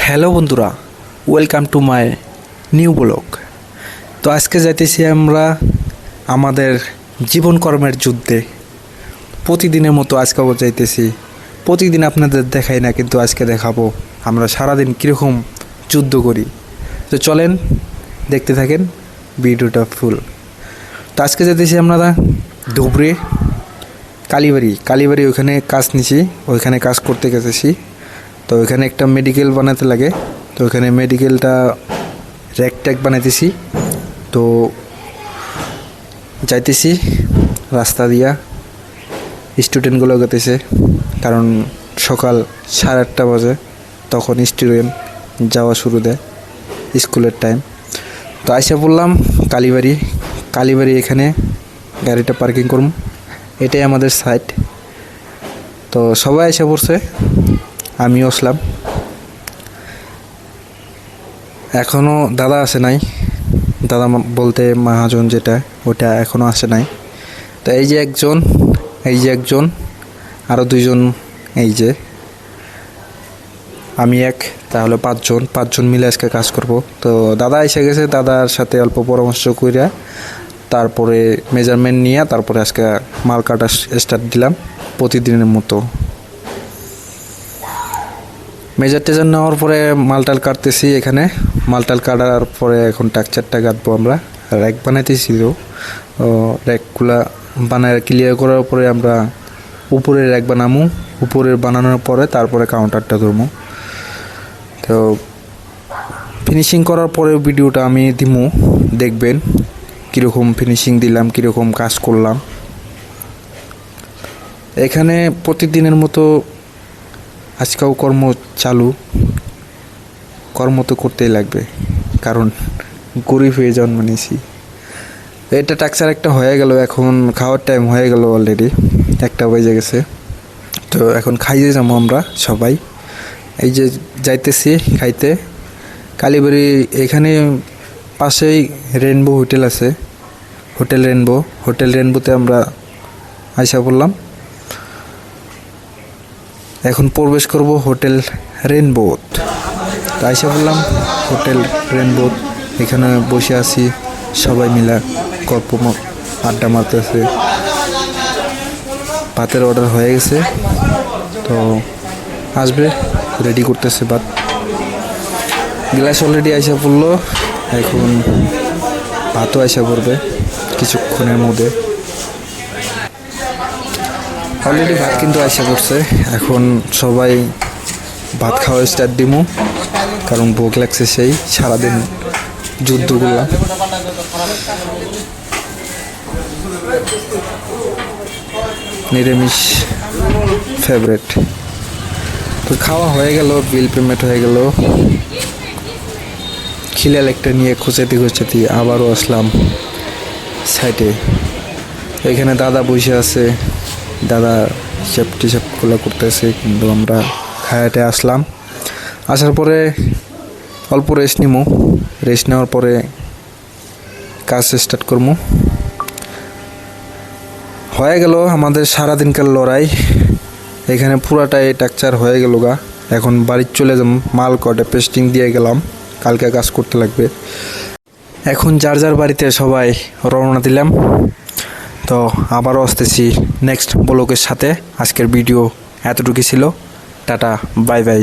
Hello বন্ধুরা, welcome to my new blog. তো আজকে যাইতেছি আমরা আমাদের জীবন কর্মের যুদ্ধে। প্রতিদিনের মতো আজকেও যাইতেছি। প্রতিদিন আপনাদের দেখাই না, কিন্তু আজকে দেখাবো আমরা সারাদিন কীরকম যুদ্ধ করি। তো চলেন দেখতে থাকেন ভিডিওটা ফুল। তো আজকে যাইতেছি আমরা ধুবড়ি কালীবাড়ি ওইখানে কাজ নিছি, ওইখানে কাজ করতে গেতেছি। তো ওইখানে একটা মেডিকেল বানাতে লাগে, তো ওইখানে মেডিকেলটা র্যাক ট্যাক বানাইতেছি। তো যাইতেছি রাস্তা দিয়া, স্টুডেন্টগুলো গেতেছে, কারণ সকাল 8:30 বাজে, তখন স্টুডেন্ট যাওয়া শুরু দেয় স্কুলের টাইম। তো আইসা বললাম কালীবাড়ি এখানে গাড়িটা পার্কিং করুন, এটাই আমাদের সাইট। তো সবাই এসে পড়ছে, আমিও আসলাম। এখনও দাদা আসে নাই, দাদা বলতে মহাজন যেটা, ওটা এখনও আসে নাই। তো এই যে একজন আরও দুইজন, এই যে আমি তাহলে পাঁচজন মিলে আজকে কাজ করব। তো দাদা এসে গেছে, দাদার সাথে অল্প পরামর্শ কইরা তারপরে মেজারমেন্ট নিয়ে তারপরে আজকে মাল কাটা স্টার্ট দিলাম প্রতিদিনের মতো। মেজার টেজার নেওয়ার পরে মালটাল কাটতেছি। এখানে মালটাল কাটার পরে এখন টাকচারটা কাটবো আমরা। র্যাক বানাইতেছি, তো র্যাকগুলা বানায় ক্লিয়ার করার পরে আমরা উপরে র্যাক বানামু। উপরে বানানোর পরে তারপরে কাউন্টারটা ধরবো। তো ফিনিশিং করার পরে ভিডিওটা আমি দিমু, দেখবেন কীরকম ফিনিশিং দিলাম, কীরকম কাজ করলাম। এখানে প্রতিদিনের মতো আজকেও কর্ম চালু, কর্ম তো করতেই লাগবে, কারণ গরিব হয়ে জন্ম নিয়েছি। এটা টাকচার একটা হয়ে গেল, এখন খাওয়ার টাইম হয়ে গেল, অলরেডি 1টা বেজে গেছে। তো এখন খাইতে যাবো আমরা সবাই। এই যে যাইতেছি খাইতে কালীবাড়ি। এখানে পাশেই রেনবো হোটেল আছে, হোটেল রেনবোতে আমরা আইসা পড়লাম। এখন প্রবেশ করব হোটেল রেনবো। আইসা বললাম হোটেল রেনবো, এখানে বসে আছি সবাই মিলা, গল্প আড্ডা মারতেছে। ভাতের অর্ডার হয়ে গেছে, তো আসবে, রেডি করতেছে ভাত। গ্লাস অলরেডি আইসা পড়লো, এখন ভাতও আইসা পড়বে কিছুক্ষণের মধ্যে। অলরেডি ভাত কিন্তু আইসা পড়ছে, এখন সবাই ভাত খাওয়া স্টার্ট দিমু, কারণ ভোগ লাগছে সেই সারাদিন যুদ্ধ করলাম। নিরামিষ ফেভারেট। তো খাওয়া হয়ে গেল, বিল পেমেন্ট হয়ে গেল। খিলাল একটা নিয়ে খুঁচাতে আবারও আসলাম সাইডে। এখানে দাদা বসে আছে, দাদা হিসাব টিসাবগুলো করতেছে, কিন্তু আমরা খায়াতে আসলাম। আসার পরে অল্প রেস্ট নিমু, রেস্ট নেওয়ার পরে কাজ স্টার্ট করবো। হয়ে গেল আমাদের সারাদিনকার লড়াই। এখানে পুরাটাই টাকচার হয়ে গেল গা। এখন বাড়ি চলে যাব, মাল কটে পেস্টিং দিয়ে গেলাম, কালকে কাজ করতে লাগবে। এখন যার যার বাড়িতে সবাই রওনা দিলাম। তো আবারও আসতেছি নেক্সট ব্লগের সাথে। আজকের ভিডিও এতটুকু ছিল, টাটা, বাই বাই।